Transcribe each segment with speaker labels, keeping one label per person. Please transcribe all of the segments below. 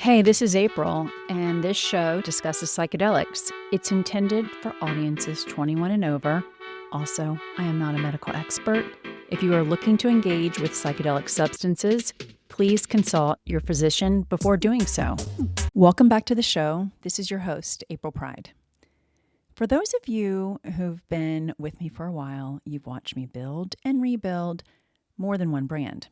Speaker 1: Hey, this is April, and this show discusses psychedelics. It's intended for audiences 21 and over. Also, I am not a medical expert. If you are looking to engage with psychedelic substances, please consult your physician before doing so. Welcome back to the show. This is your host, April Pride. For those of you who've been with me for a while, you've watched me build and rebuild more than one brand.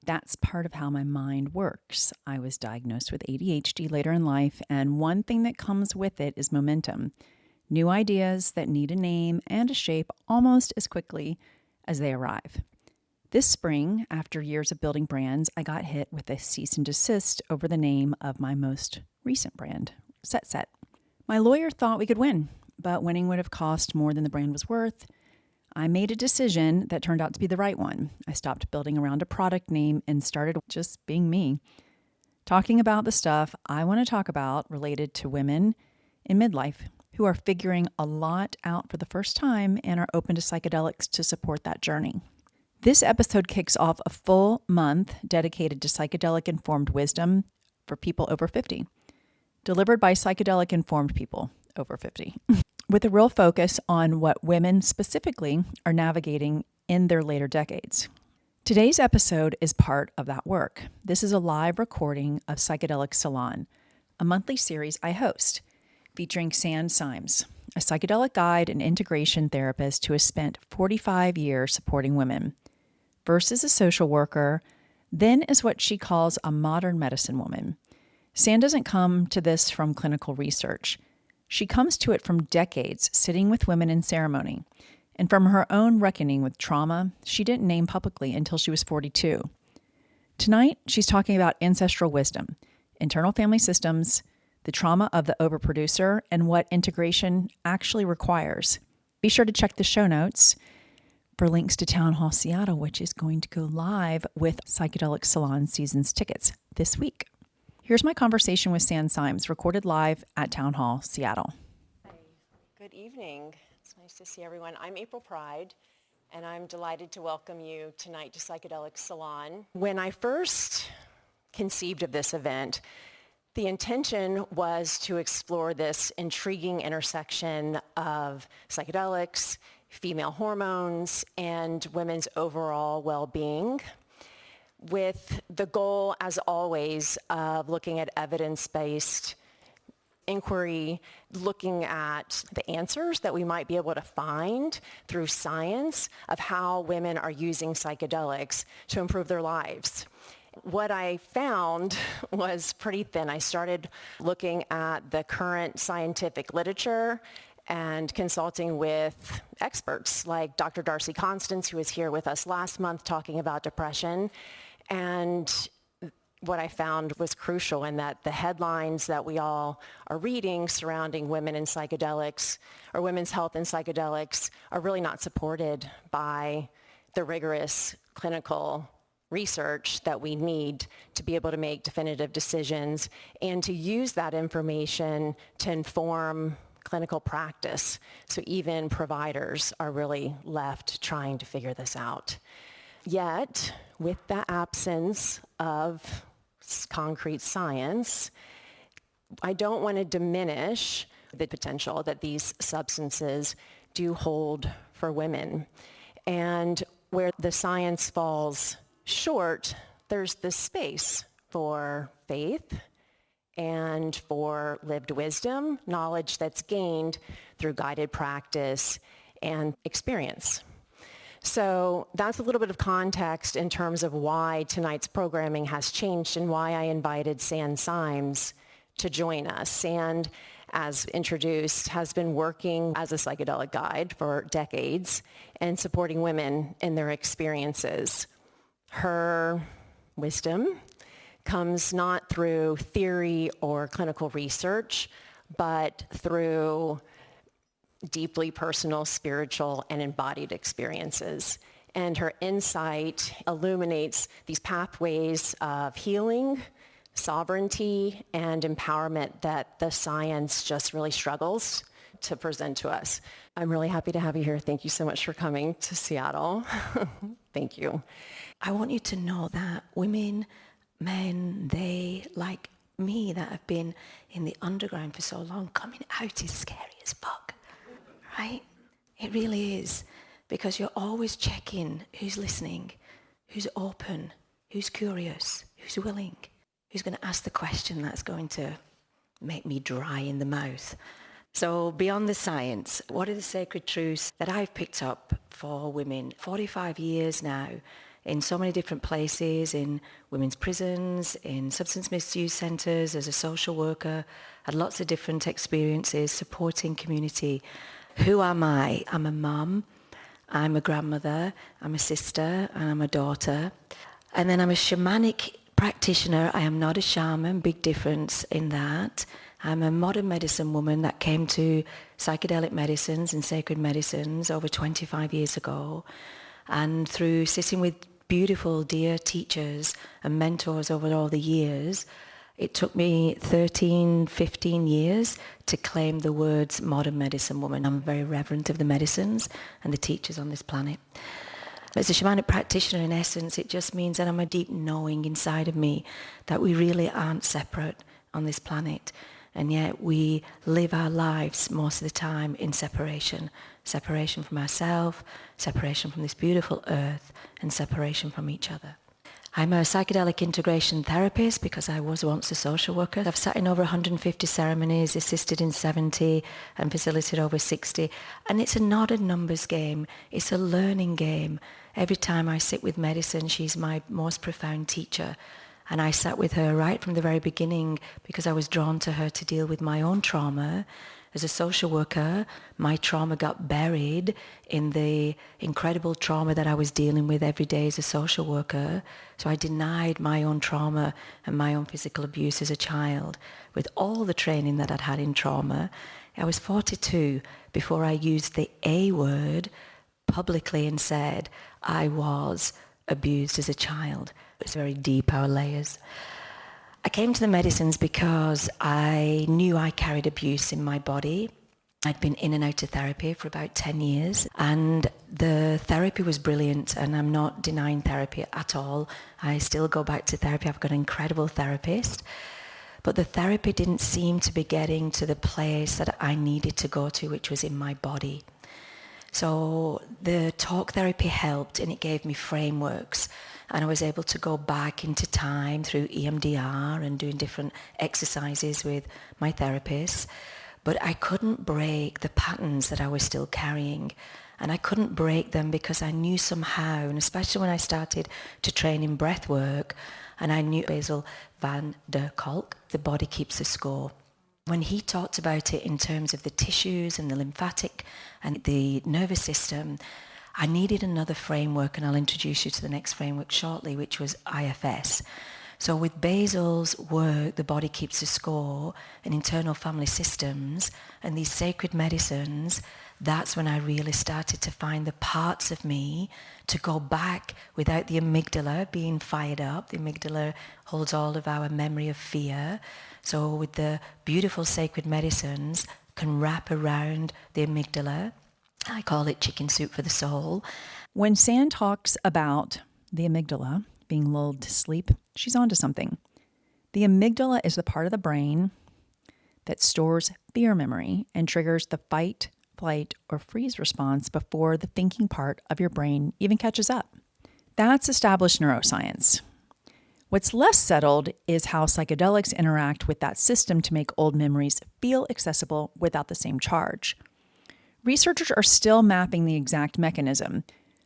Speaker 1: That's part of how my mind works. I was diagnosed with ADHD later in life, and one thing that comes with it is momentum. New ideas that need a name and a shape almost as quickly as they arrive. This spring, after years of building brands, I got hit with a cease and desist over the name of my most recent brand, Set. My lawyer thought we could win, but winning would have cost more than the brand was worth. I made a decision that turned out to be the right one. I stopped building around a product name and started just being me. Talking about the stuff I want to talk about related to women in midlife who are figuring a lot out for the first time and are open to psychedelics to support that journey. This episode kicks off a full month dedicated to psychedelic-informed wisdom for people over 50, delivered by psychedelic-informed people over 50. With a real focus on what women specifically are navigating in their later decades. Today's episode is part of that work. This is a live recording of Psychedelic Salon, a monthly series I host, featuring San Symes, a psychedelic guide and integration therapist who has spent 45 years supporting women. First as a social worker, then as what she calls a modern medicine woman. San doesn't come to this from clinical research. She comes to it from decades sitting with women in ceremony, and from her own reckoning with trauma she didn't name publicly until she was 42. Tonight, she's talking about ancestral wisdom, internal family systems, the trauma of the overproducer, and what integration actually requires. Be sure to check the show notes for links to Town Hall Seattle, which is going to go live with Psychedelic Salon Seasons tickets this week. Here's my conversation with San Symes, recorded live at Town Hall, Seattle.
Speaker 2: Hi. Good evening. It's nice to see everyone. I'm April Pride, and I'm delighted to welcome you tonight to Psychedelic Salon. When I first conceived of this event, the intention was to explore this intriguing intersection of psychedelics, female hormones, and women's overall well-being, with the goal, as always, of looking at evidence-based inquiry, looking at the answers that we might be able to find through science of how women are using psychedelics to improve their lives. What I found was pretty thin. I started looking at the current scientific literature and consulting with experts like Dr. Darcy Constance, who was here with us last month talking about depression. And what I found was crucial in that the headlines that we all are reading surrounding women in psychedelics or women's health in psychedelics are really not supported by the rigorous clinical research that we need to be able to make definitive decisions and to use that information to inform clinical practice. So even providers are really left trying to figure this out. Yet, with the absence of concrete science, I don't want to diminish the potential that these substances do hold for women. And where the science falls short, there's this space for faith and for lived wisdom, knowledge that's gained through guided practice and experience. So that's a little bit of context in terms of why tonight's programming has changed and why I invited San Symes to join us. San, as introduced, has been working as a psychedelic guide for decades and supporting women in their experiences. Her wisdom comes not through theory or clinical research, but through deeply personal, spiritual, and embodied experiences. And her insight illuminates these pathways of healing, sovereignty, and empowerment that the science just really struggles to present to us. I'm really happy to have you here. Thank you so much for coming to Seattle. Thank you.
Speaker 3: I want you to know that women, men, they, like Me that have been in the underground for so long, coming out is scary as fuck, right? It really is, because you're always checking who's listening, who's open, who's curious, who's willing, who's going to ask the question that's going to make me dry in the mouth. So beyond the science, what are the sacred truths that I've picked up for women? 45 years now, in so many different places, in women's prisons, in substance misuse centres, as a social worker, had lots of different experiences supporting community. Who am I? I'm a mum, I'm a grandmother, I'm a sister, and I'm a daughter. And then I'm a shamanic practitioner. I am not a shaman, big difference in that. I'm a modern medicine woman that came to psychedelic medicines and sacred medicines over 25 years ago. And through sitting with beautiful, dear teachers and mentors over all the years, it took me 13, 15 years to claim the words modern medicine woman. I'm very reverent of the medicines and the teachers on this planet. As a shamanic practitioner, in essence, it just means that I'm a deep knowing inside of me that we really aren't separate on this planet. And yet we live our lives most of the time in separation. Separation from ourselves, separation from this beautiful earth, and separation from each other. I'm a psychedelic integration therapist because I was once a social worker. I've sat in over 150 ceremonies, assisted in 70, and facilitated over 60. And it's not a numbers game, it's a learning game. Every time I sit with medicine, she's my most profound teacher. And I sat with her right from the very beginning because I was drawn to her to deal with my own trauma. As a social worker, my trauma got buried in the incredible trauma that I was dealing with every day as a social worker. So I denied my own trauma and my own physical abuse as a child. With all the training that I'd had in trauma, I was 42 before I used the A word publicly and said I was abused as a child. It's very deep, our layers. I came to the medicines because I knew I carried abuse in my body. I'd been in and out of therapy for about 10 years, and the therapy was brilliant, and I'm not denying therapy at all. I still go back to therapy. I've got an incredible therapist. But the therapy didn't seem to be getting to the place that I needed to go to, which was in my body. So the talk therapy helped, and it gave me frameworks. And I was able to go back into time through EMDR and doing different exercises with my therapists. But I couldn't break the patterns that I was still carrying. And I couldn't break them because I knew somehow, and especially when I started to train in breath work, and I knew Basil van der Kolk, the body keeps the score. When he talked about it in terms of the tissues and the lymphatic and the nervous system, I needed another framework, and I'll introduce you to the next framework shortly, which was IFS. So with Basil's work, the body keeps a score, and internal family systems, and these sacred medicines, that's when I really started to find the parts of me to go back without the amygdala being fired up. The amygdala holds all of our memory of fear. So with the beautiful sacred medicines, can wrap around the amygdala. I call it chicken soup for the soul.
Speaker 1: When San talks about the amygdala being lulled to sleep, she's onto something. The amygdala is the part of the brain that stores fear memory and triggers the fight, flight, or freeze response before the thinking part of your brain even catches up. That's established neuroscience. What's less settled is how psychedelics interact with that system to make old memories feel accessible without the same charge. Researchers are still mapping the exact mechanism.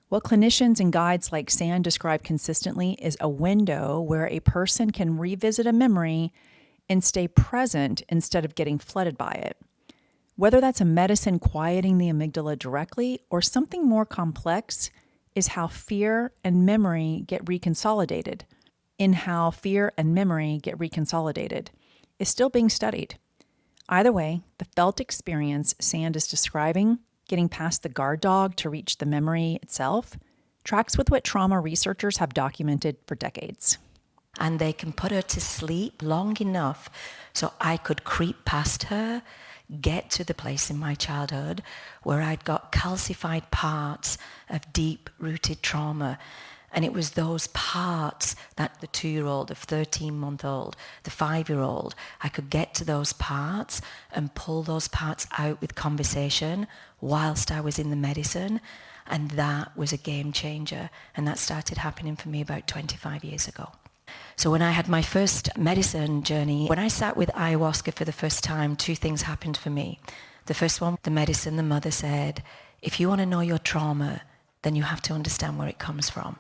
Speaker 1: What clinicians and guides like San describe consistently is a window where a person can revisit a memory and stay present instead of getting flooded by it. Whether that's a medicine quieting the amygdala directly or something more complex is how fear and memory get reconsolidated. Is still being studied. Either way, the felt experience Sand is describing, getting past the guard dog to reach the memory itself, tracks with what trauma researchers have documented for decades.
Speaker 3: And they can put her to sleep long enough so I could creep past her, get to the place in my childhood where I'd got calcified parts of deep-rooted trauma. And it was those parts that the 2-year-old, the 13-month-old, the 5-year-old, I could get to those parts and pull those parts out with conversation whilst I was in the medicine. And that was a game changer. And that started happening for me about 25 years ago. So when I had my first medicine journey, when I sat with ayahuasca for the first time, 2 things happened for me. The first one, the medicine, the mother said, if you want to know your trauma, then you have to understand where it comes from.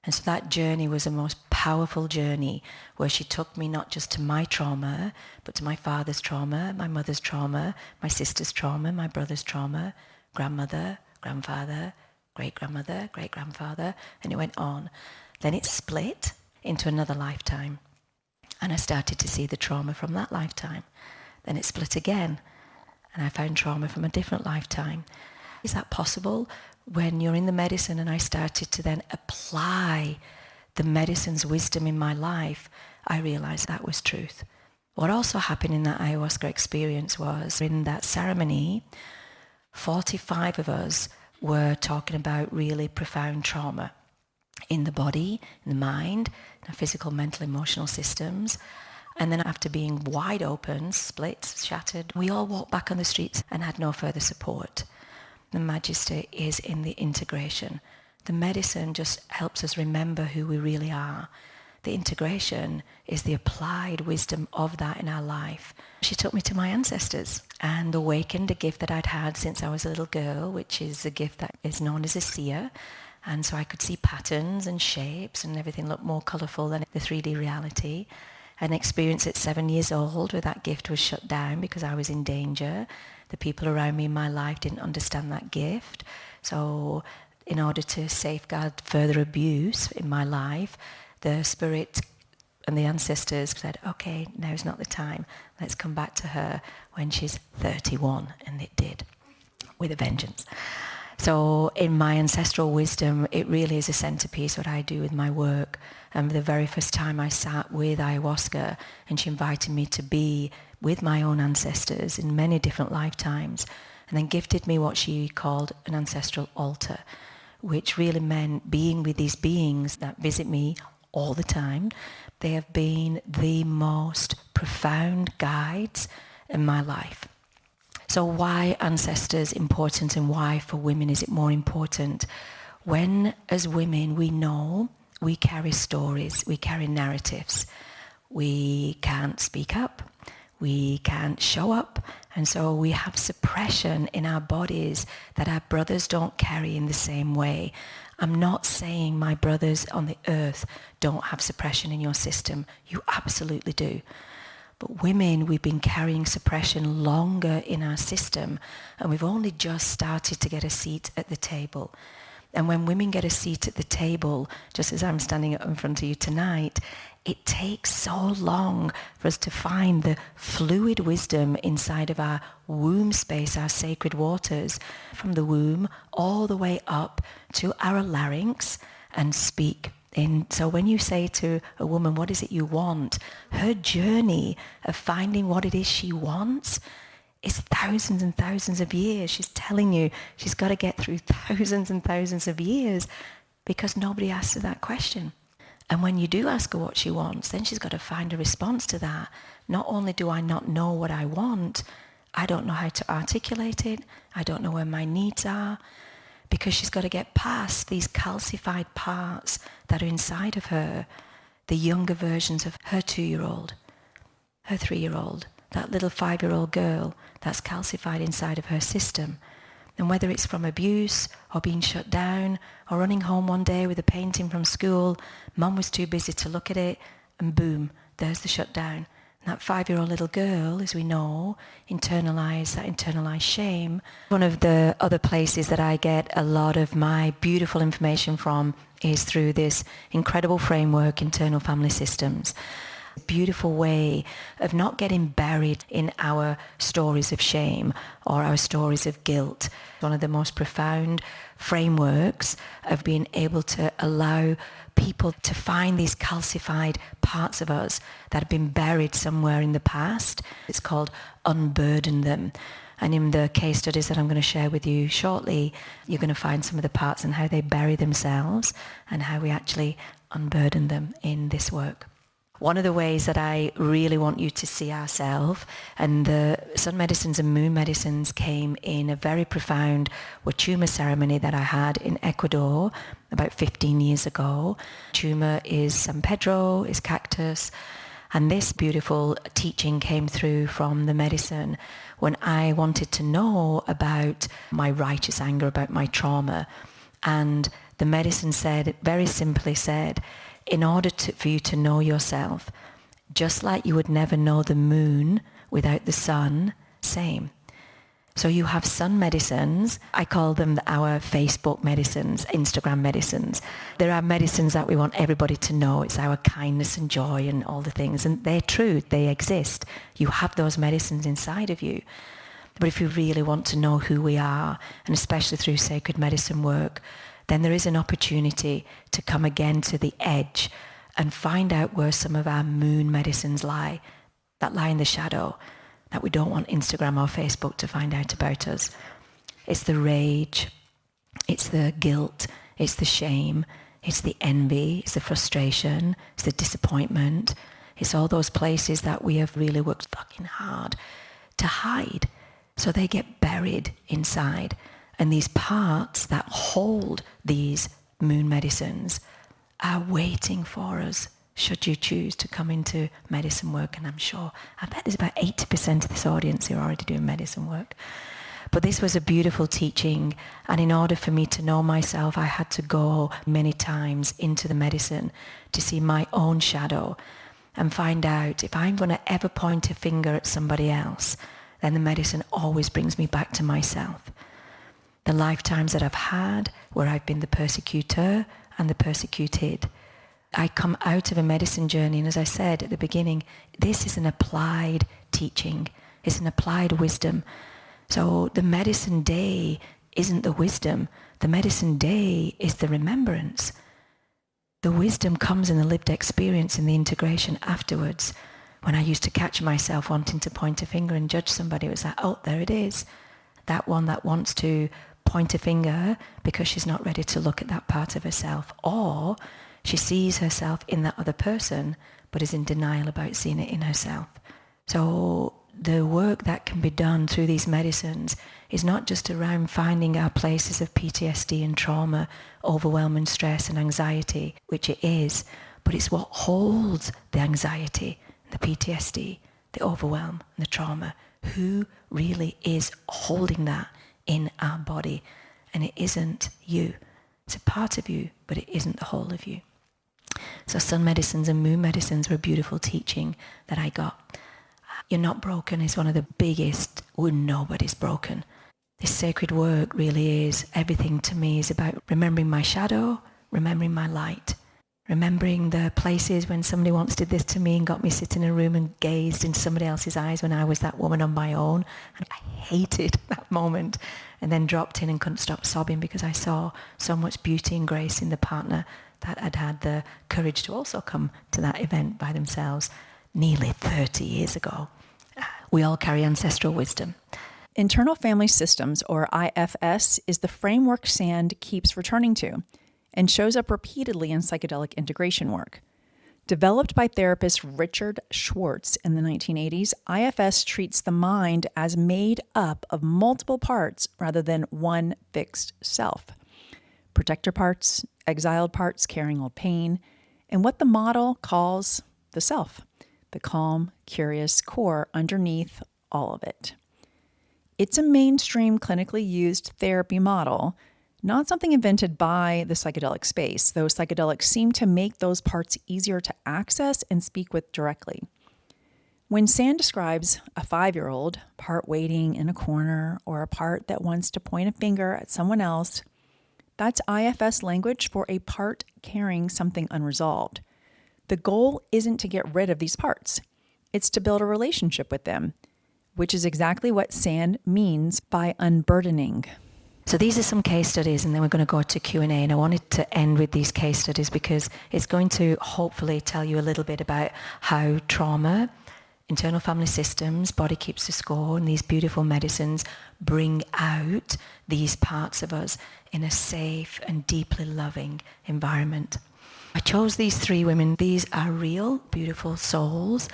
Speaker 3: And so that journey was a most powerful journey where she took me not just to my trauma, but to my father's trauma, my mother's trauma, my sister's trauma, my brother's trauma, grandmother, grandfather, great-grandmother, great-grandfather, and it went on. Then it split into another lifetime. And I started to see the trauma from that lifetime. Then it split again, and I found trauma from a different lifetime. Is that possible? When you're in the medicine and I started to then apply the medicine's wisdom in my life, I realized that was truth. What also happened in that ayahuasca experience was in that ceremony, 45 of us were talking about really profound trauma in the body, in the mind, in our physical, mental, emotional systems. And then after being wide open, split, shattered, we all walked back on the streets and had no further support. The majesty is in the integration. The medicine just helps us remember who we really are. The integration is the applied wisdom of that in our life. She took me to my ancestors and awakened a gift that I'd had since I was a little girl, which is a gift that is known as a seer. And so I could see patterns and shapes and everything looked more colourful than the 3D reality. An experience at 7 years old where that gift was shut down because I was in danger. The people around me in my life didn't understand that gift. So in order to safeguard further abuse in my life, the spirit and the ancestors said, okay, now's not the time. Let's come back to her when she's 31. And it did, with a vengeance. So in my ancestral wisdom, it really is a centerpiece what I do with my work. And the very first time I sat with ayahuasca and she invited me to be with my own ancestors in many different lifetimes, and then gifted me what she called an ancestral altar, which really meant being with these beings that visit me all the time. They have been the most profound guides in my life. So why ancestors important and why for women is it more important? When as women we know we carry stories, we carry narratives. We can't speak up, we can't show up, and so we have suppression in our bodies that our brothers don't carry in the same way. I'm not saying my brothers on the earth don't have suppression in your system. You absolutely do. But women, we've been carrying suppression longer in our system, and we've only just started to get a seat at the table. And when women get a seat at the table, just as I'm standing up in front of you tonight, it takes so long for us to find the fluid wisdom inside of our womb space, our sacred waters, from the womb all the way up to our larynx and speak. So when you say to a woman, what is it you want? Her journey of finding what it is she wants is thousands and thousands of years. She's telling you she's got to get through thousands and thousands of years because nobody asked her that question. And when you do ask her what she wants, then she's got to find a response to that. Not only do I not know what I want, I don't know how to articulate it. I don't know where my needs are. Because she's got to get past these calcified parts that are inside of her, the younger versions of her 2-year-old, her 3-year-old, that little 5-year-old girl that's calcified inside of her system. And whether it's from abuse or being shut down or running home one day with a painting from school, mum was too busy to look at it, and boom, there's the shutdown. That 5-year-old little girl, as we know, internalized shame. One of the other places that I get a lot of my beautiful information from is through this incredible framework, internal family systems. A beautiful way of not getting buried in our stories of shame or our stories of guilt. One of the most profound frameworks of being able to allow people to find these calcified parts of us that have been buried somewhere in the past. It's called unburden them. And in the case studies that I'm going to share with you shortly, you're going to find some of the parts and how they bury themselves and how we actually unburden them in this work. One of the ways that I really want you to see ourselves, and the sun medicines and moon medicines came in a very profound Wachuma ceremony that I had in Ecuador about 15 years ago. Wachuma is San Pedro, is cactus, and this beautiful teaching came through from the medicine when I wanted to know about my righteous anger, about my trauma. And the medicine said, very simply said, in order for you to know yourself, just like you would never know the moon without the sun, same. So you have sun medicines. I call them our Facebook medicines, Instagram medicines. There are medicines that we want everybody to know. It's our kindness and joy and all the things. And they're true. They exist. You have those medicines inside of you. But if you really want to know who we are, and especially through sacred medicine work, then there is an opportunity to come again to the edge and find out where some of our moon medicines lie, that lie in the shadow, that we don't want Instagram or Facebook to find out about us. It's the rage, it's the guilt, it's the shame, it's the envy, it's the frustration, it's the disappointment. It's all those places that we have really worked fucking hard to hide. So they get buried inside. And these parts that hold these moon medicines are waiting for us, should you choose to come into medicine work. And I bet there's about 80% of this audience who are already doing medicine work. But this was a beautiful teaching. And in order for me to know myself, I had to go many times into the medicine to see my own shadow and find out if I'm going to ever point a finger at somebody else, then the medicine always brings me back to myself. The lifetimes that I've had where I've been the persecutor and the persecuted. I come out of a medicine journey, and as I said at the beginning, this is an applied teaching. It's an applied wisdom. So the medicine day isn't the wisdom. The medicine day is the remembrance. The wisdom comes in the lived experience, in the integration afterwards. When I used to catch myself wanting to point a finger and judge somebody, it was like, oh, there it is. That one that wants to point a finger because she's not ready to look at that part of herself, or she sees herself in that other person but is in denial about seeing it in herself. So the work that can be done through these medicines is not just around finding our places of PTSD and trauma, overwhelm and stress and anxiety, which it is, but it's what holds the anxiety, the PTSD, the overwhelm and the trauma. Who really is holding that in our body? And it isn't you. It's a part of you, but it isn't the whole of you. So sun medicines and moon medicines were a beautiful teaching that I got. You're not broken is one of the biggest, nobody's broken. This sacred work really is, everything to me is about remembering my shadow, remembering my light, remembering the places when somebody once did this to me and got me sit in a room and gazed into somebody else's eyes when I was that woman on my own. And I hated that moment, and then dropped in and couldn't stop sobbing because I saw so much beauty and grace in the partner that had had the courage to also come to that event by themselves nearly 30 years ago. We all carry ancestral wisdom.
Speaker 1: Internal Family Systems, or IFS, is the framework Sand keeps returning to and shows up repeatedly in psychedelic integration work. Developed by therapist Richard Schwartz in the 1980s, IFS treats the mind as made up of multiple parts rather than one fixed self. Protector parts, exiled parts carrying old pain, and what the model calls the self, the calm, curious core underneath all of it. It's a mainstream clinically used therapy model, not something invented by the psychedelic space, though psychedelics seem to make those parts easier to access and speak with directly. When Sand describes a 5-year-old part waiting in a corner or a part that wants to point a finger at someone else, that's IFS language for a part carrying something unresolved. The goal isn't to get rid of these parts. It's to build a relationship with them, which is exactly what Sand means by unburdening.
Speaker 3: So these are some case studies, and then we're going to go to Q&A. And I wanted to end with these case studies because it's going to hopefully tell you a little bit about how trauma internal family systems, body keeps the score, and these beautiful medicines bring out these parts of us in a safe and deeply loving environment. I chose these 3 women. These are real, beautiful souls.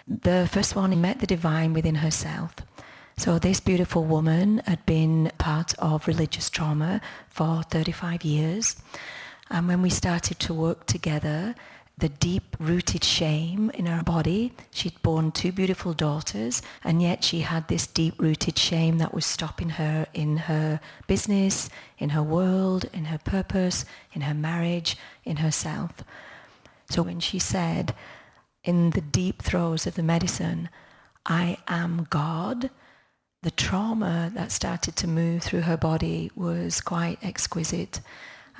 Speaker 3: The first one met the divine within herself. So this beautiful woman had been part of religious trauma for 35 years. And when we started to work together, the deep-rooted shame in her body, she'd born 2 beautiful daughters, and yet she had this deep-rooted shame that was stopping her in her business, in her world, in her purpose, in her marriage, in herself. So when she said, in the deep throes of the medicine, I am God, the trauma that started to move through her body was quite exquisite.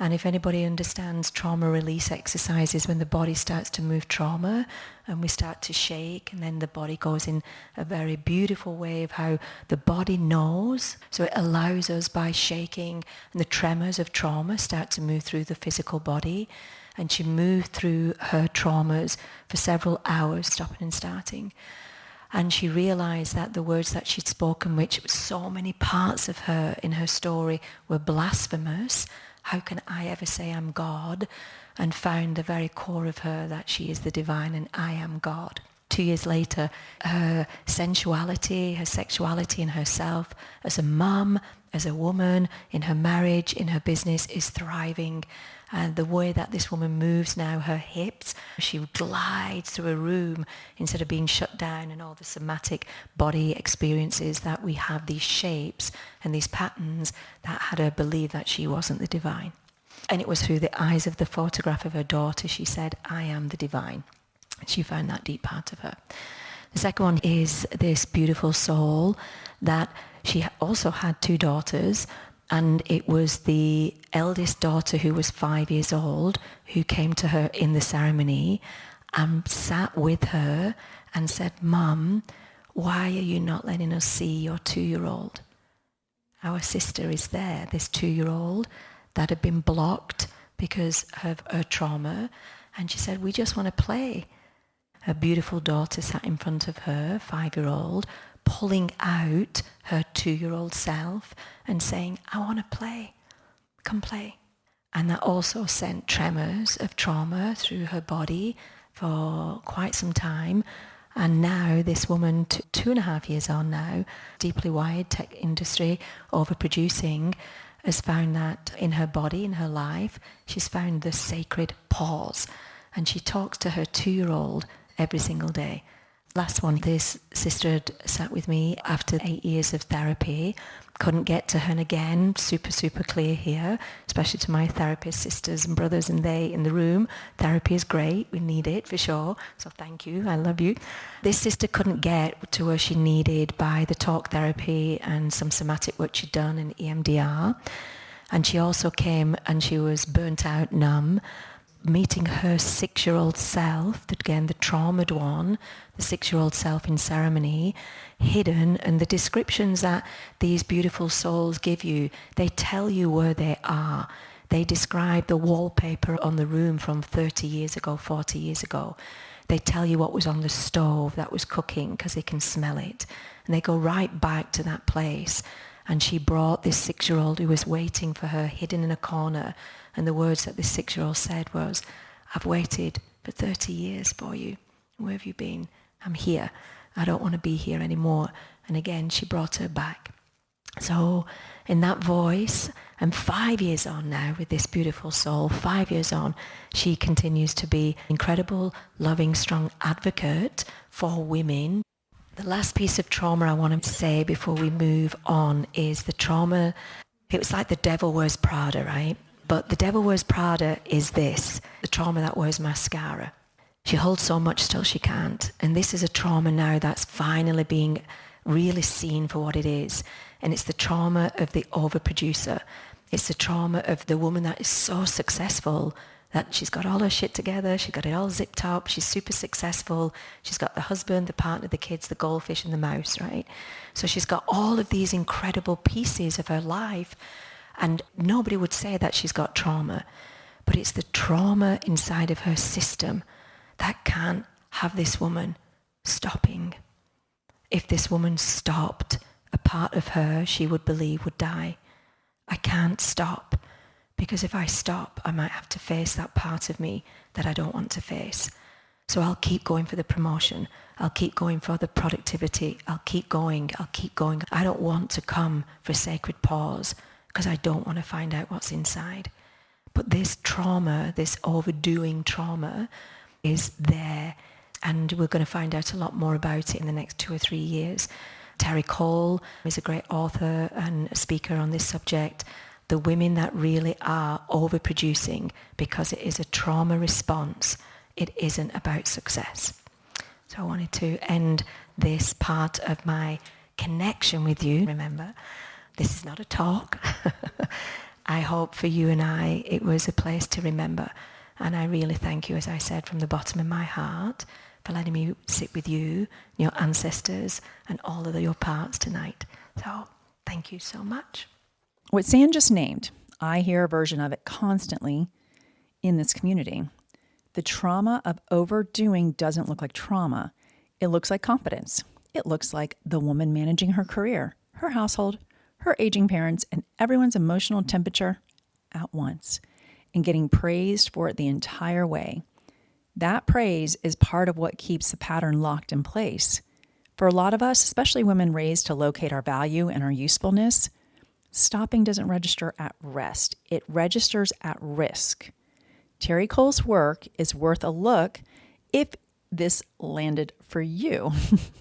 Speaker 3: And if anybody understands trauma release exercises, when the body starts to move trauma and we start to shake, and then the body goes in a very beautiful way of how the body knows. So it allows us, by shaking, and the tremors of trauma start to move through the physical body. And she moved through her traumas for several hours, stopping and starting. And she realized that the words that she'd spoken, which so many parts of her in her story were blasphemous. How can I ever say I'm God? And found the very core of her that she is the divine and I am God. 2 years later, her sensuality, her sexuality in herself as a mum, as a woman, in her marriage, in her business is thriving. And the way that this woman moves now, her hips, she glides through a room instead of being shut down, and all the somatic body experiences that we have, these shapes and these patterns that had her believe that she wasn't the divine. And it was through the eyes of the photograph of her daughter, she said, I am the divine. And she found that deep part of her. The second one is this beautiful soul that she also had 2 daughters, and it was the eldest daughter, who was 5 years old, who came to her in the ceremony and sat with her and said, Mum, why are you not letting us see your 2-year-old? Our sister is there, this 2-year-old that had been blocked because of her trauma. And she said, we just want to play. Her beautiful daughter sat in front of her, 5-year-old, pulling out her 2-year-old self and saying, I want to play, come play. And that also sent tremors of trauma through her body for quite some time. And now this woman, 2.5 years on now, deeply wired, tech industry, overproducing, has found that in her body, in her life, she's found the sacred pause. And she talks to her 2-year-old every single day. Last one, this sister had sat with me after 8 years of therapy, couldn't get to her, and again, super clear here, especially to my therapist sisters and brothers and they in the room. Therapy is great, we need it for sure, so thank you, I love you. This sister couldn't get to where she needed by the talk therapy and some somatic work she'd done in EMDR, and she also came and she was burnt out, numb, meeting her 6-year-old self, again the traumatized one, the 6-year-old self in ceremony, hidden, and the descriptions that these beautiful souls give you, they tell you where they are. They describe the wallpaper on the room from 30 years ago, 40 years ago. They tell you what was on the stove that was cooking because they can smell it. And they go right back to that place. And she brought this 6-year-old who was waiting for her, hidden in a corner. And the words that this 6-year-old said was, I've waited for 30 years for you. Where have you been? I'm here. I don't want to be here anymore. And again, she brought her back. So in that voice, and 5 years on now with this beautiful soul, 5 years on, she continues to be incredible, loving, strong advocate for women. The last piece of trauma I want to say before we move on is the trauma. It was like the devil wears Prada, right? But the devil wears Prada is this, the trauma that wears mascara. She holds so much till she can't. And this is a trauma now that's finally being really seen for what it is. And it's the trauma of the overproducer. It's the trauma of the woman that is so successful that she's got all her shit together, she's got it all zipped up, she's super successful, she's got the husband, the partner, the kids, the goldfish and the mouse, right? So she's got all of these incredible pieces of her life, and nobody would say that she's got trauma, but it's the trauma inside of her system that can't have this woman stopping. If this woman stopped, a part of her she would believe would die. I can't stop, because if I stop, I might have to face that part of me that I don't want to face. So I'll keep going for the promotion. I'll keep going for the productivity. I'll keep going. I don't want to come for a sacred pause because I don't want to find out what's inside. But this trauma, this overdoing trauma is there, and we're going to find out a lot more about it in the next 2 or 3 years. Terry Cole is a great author and a speaker on this subject. The women that really are overproducing because it is a trauma response, it isn't about success. So I wanted to end this part of my connection with you. Remember, this is not a talk. I hope for you and I it was a place to remember. And I really thank you, as I said, from the bottom of my heart, for letting me sit with you, your ancestors, and all of your parts tonight. So thank you so much.
Speaker 1: What San just named, I hear a version of it constantly in this community. The trauma of overdoing doesn't look like trauma. It looks like competence. It looks like the woman managing her career, her household, her aging parents, and everyone's emotional temperature at once, and getting praised for it the entire way. That praise is part of what keeps the pattern locked in place. For a lot of us, especially women raised to locate our value and our usefulness, stopping doesn't register at rest. It registers at risk. Terry Cole's work is worth a look if this landed for you.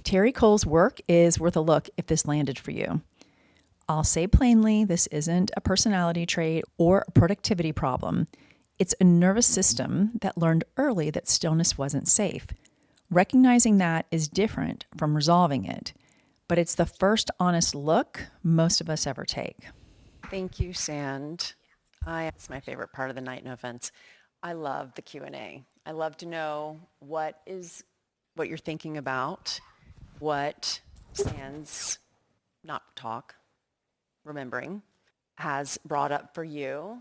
Speaker 1: Terry Cole's work is worth a look if this landed for you. I'll say plainly, this isn't a personality trait or a productivity problem. It's a nervous system that learned early that stillness wasn't safe. Recognizing that is different from resolving it, but it's the first honest look most of us ever take.
Speaker 2: Thank you, Sand. It's my favorite part of the night, no offense. I love the Q&A. I love to know what you're thinking about, what Sand's remembering, has brought up for you.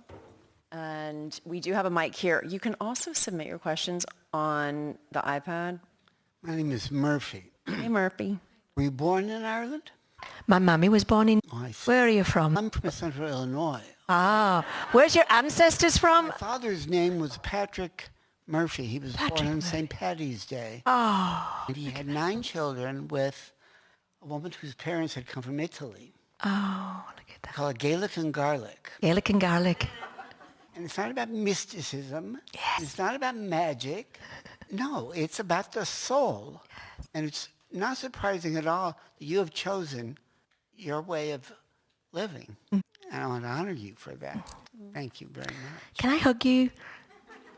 Speaker 2: And we do have a mic here. You can also submit your questions on the iPad.
Speaker 4: My name is Murphy.
Speaker 2: Hey, Murphy.
Speaker 4: Were you born in Ireland?
Speaker 3: My mummy was born in...
Speaker 4: Oh, I see.
Speaker 3: Where are you from?
Speaker 4: I'm from Central Illinois.
Speaker 3: Ah, where's your ancestors from?
Speaker 4: My father's name was Patrick Murphy. He was born on St. Patty's Day.
Speaker 3: Oh.
Speaker 4: And he had 9 children with a woman whose parents had come from Italy.
Speaker 3: Oh, look at that.
Speaker 4: Called Gaelic and Garlic.
Speaker 3: Gaelic and garlic.
Speaker 4: And it's not about mysticism.
Speaker 3: Yes.
Speaker 4: It's not about magic. No, it's about the soul. And it's not surprising at all that you have chosen your way of living. And I want to honor you for that. Thank you very much.
Speaker 3: Can I hug you?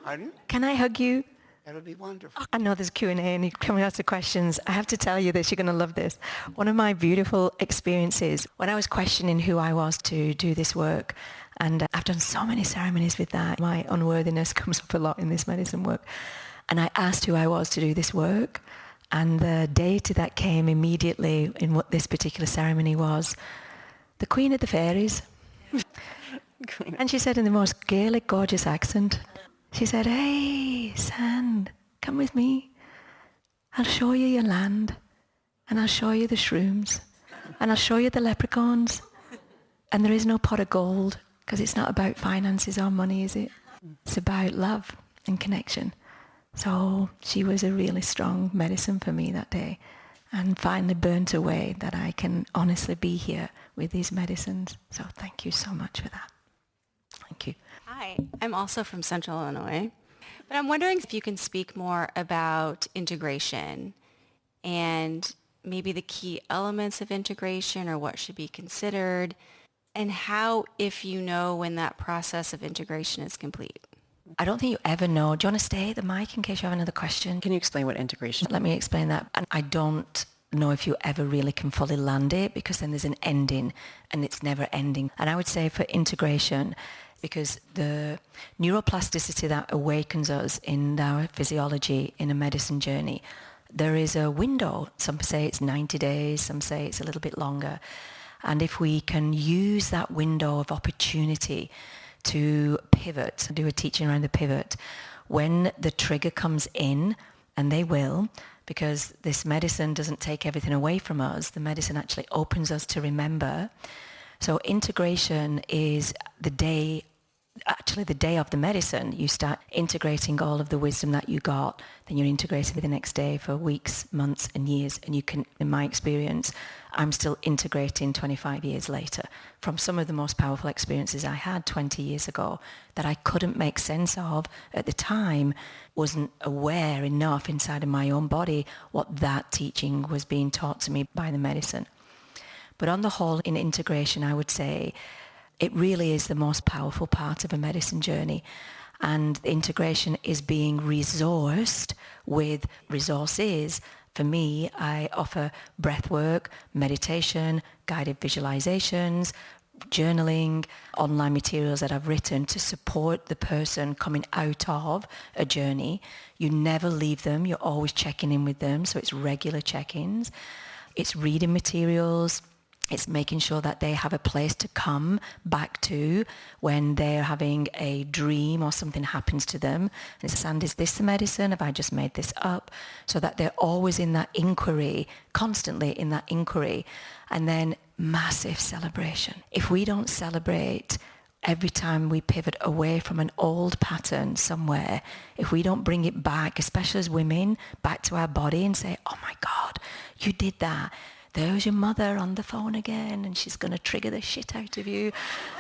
Speaker 4: Pardon?
Speaker 3: Can I hug you?
Speaker 4: That would be wonderful.
Speaker 3: I know there's Q&A and you're coming out to questions. I have to tell you this, you're going to love this. One of my beautiful experiences, when I was questioning who I was to do this work, and I've done so many ceremonies with that, my unworthiness comes up a lot in this medicine work, and I asked who I was to do this work, and the deity that came immediately in what this particular ceremony was the Queen of the Fairies. And she said in the most Gaelic, gorgeous accent, she said, "Hey, Sand, come with me. I'll show you your land, and I'll show you the shrooms, and I'll show you the leprechauns. And there is no pot of gold, because it's not about finances or money, is it? It's about love and connection." So she was a really strong medicine for me that day, and finally burnt away that I can honestly be here with these medicines. So thank you so much for that. Thank you.
Speaker 5: Hi, I'm also from Central Illinois, but I'm wondering if you can speak more about integration and maybe the key elements of integration or what should be considered, and how, if you know, when that process of integration is complete.
Speaker 3: I don't think you ever know. Do you want to stay at the mic in case you have another question?
Speaker 2: Can you explain what integration is?
Speaker 3: Let me explain that. And I don't know if you ever really can fully land it, because then there's an ending and it's never ending. And I would say for integration, because the neuroplasticity that awakens us in our physiology in a medicine journey, there is a window. Some say it's 90 days, some say it's a little bit longer. And if we can use that window of opportunity to pivot, do a teaching around the pivot, when the trigger comes in, and they will, because this medicine doesn't take everything away from us. The medicine actually opens us to remember. So integration is the day of the medicine. You start integrating all of the wisdom that you got, then you're integrating it the next day for weeks, months and years. And you can, in my experience, I'm still integrating 25 years later from some of the most powerful experiences I had 20 years ago that I couldn't make sense of at the time, wasn't aware enough inside of my own body what that teaching was being taught to me by the medicine. But on the whole, in integration, I would say it really is the most powerful part of a medicine journey. And the integration is being resourced with resources. For me, I offer breath work, meditation, guided visualizations, journaling, online materials that I've written to support the person coming out of a journey. You never leave them. You're always checking in with them. So it's regular check-ins. It's reading materials. It's making sure that they have a place to come back to when they're having a dream or something happens to them. And it's, and is this the medicine? Have I just made this up? So that they're always in that inquiry, constantly in that inquiry. And then massive celebration. If we don't celebrate every time we pivot away from an old pattern somewhere, if we don't bring it back, especially as women, back to our body and say, oh my God, you did that. There's your mother on the phone again, and she's going to trigger the shit out of you.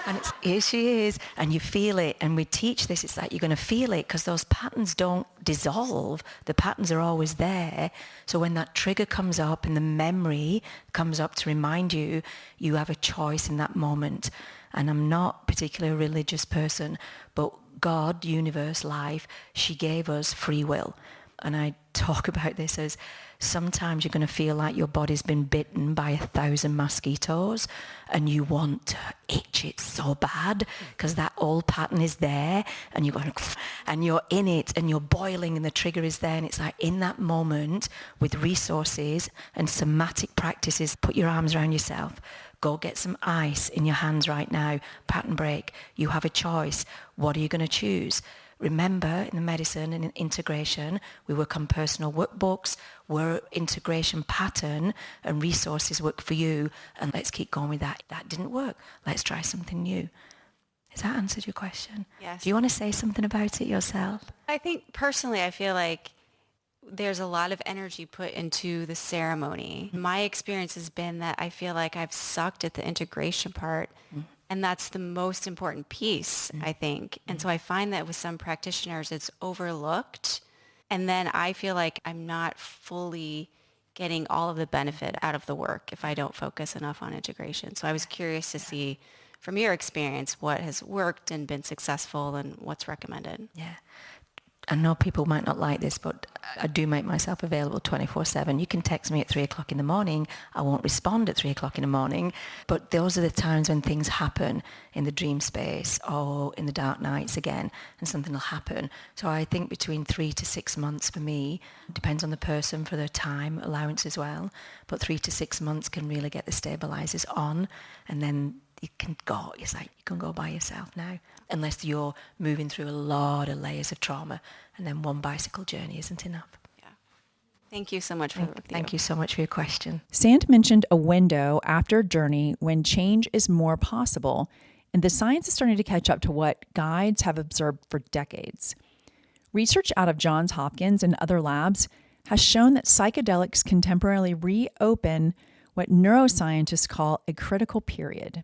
Speaker 3: And it's, here she is, and you feel it. And we teach this, it's like you're going to feel it because those patterns don't dissolve. The patterns are always there. So when that trigger comes up and the memory comes up to remind you, you have a choice in that moment. And I'm not particularly a religious person, but God, universe, life, she gave us free will. And I talk about this as sometimes you're going to feel like your body's been bitten by 1,000 mosquitoes and you want to itch it so bad because that old pattern is there and you're going and you're in it and you're boiling and the trigger is there, and it's like in that moment with resources and somatic practices, put your arms around yourself. Go get some ice in your hands right now. Pattern break. You have a choice. What are you going to choose? Remember, in the medicine and in integration, we work on personal workbooks, where integration pattern and resources work for you, and let's keep going with that. That didn't work. Let's try something new. Has that answered your question?
Speaker 5: Yes.
Speaker 3: Do you want to say something about it yourself?
Speaker 5: I think personally, I feel like there's a lot of energy put into the ceremony. My experience has been that I feel like I've sucked at the integration part. And that's the most important piece, I think. And so I find that with some practitioners, it's overlooked. And then I feel like I'm not fully getting all of the benefit out of the work if I don't focus enough on integration. So I was curious to see from your experience what has worked and been successful and what's recommended.
Speaker 3: Yeah. I know people might not like this, but I do make myself available 24/7. You can text me at 3 o'clock in the morning. I won't respond at 3 o'clock in the morning. But those are the times when things happen in the dream space or in the dark nights again, and something will happen. So I think between 3 to 6 months for me, depends on the person for their time allowance as well. But 3 to 6 months can really get the stabilizers on, and then you can go, it's like you can go by yourself now, unless you're moving through a lot of layers of trauma, and then one bicycle journey isn't enough.
Speaker 5: Yeah. Thank you so much for
Speaker 3: Thank you so much for your question.
Speaker 1: Sand mentioned a window after a journey when change is more possible, and the science is starting to catch up to what guides have observed for decades. Research out of Johns Hopkins and other labs has shown that psychedelics can temporarily reopen what neuroscientists call a critical period,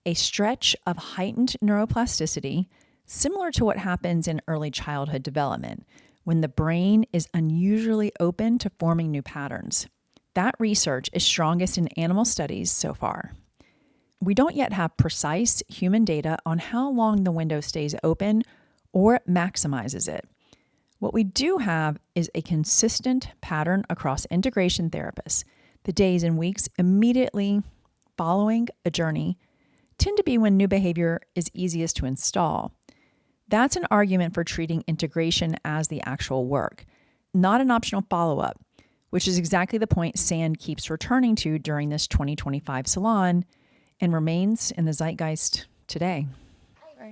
Speaker 1: a stretch of heightened neuroplasticity, similar to what happens in early childhood development, when the brain is unusually open to forming new patterns. That research is strongest in animal studies so far. We don't yet have precise human data on how long the window stays open or maximizes it. What we do have is a consistent pattern across integration therapists. The days and weeks immediately following a journey tend to be when new behavior is easiest to install. That's an argument for treating integration as the actual work, not an optional follow-up, which is exactly the point Sand keeps returning to during this 2025 salon and remains in the zeitgeist today.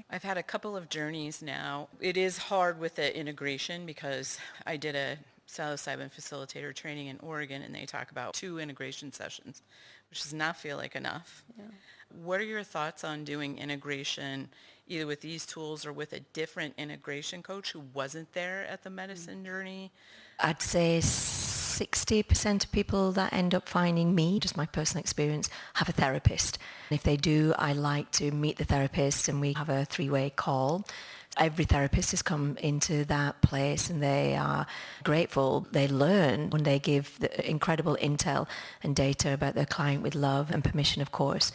Speaker 6: I've had a couple of journeys now. It is hard with the integration because I did a psilocybin facilitator training in Oregon, and they talk about 2 integration sessions, which does not feel like enough. Yeah. What are your thoughts on doing integration either with these tools or with a different integration coach who wasn't there at the medicine journey?
Speaker 3: I'd say 60% of people that end up finding me, just my personal experience, have a therapist. And if they do, I like to meet the therapist and we have a 3-way call. Every therapist has come into that place and they are grateful. They learn when they give the incredible intel and data about their client with love and permission, of course.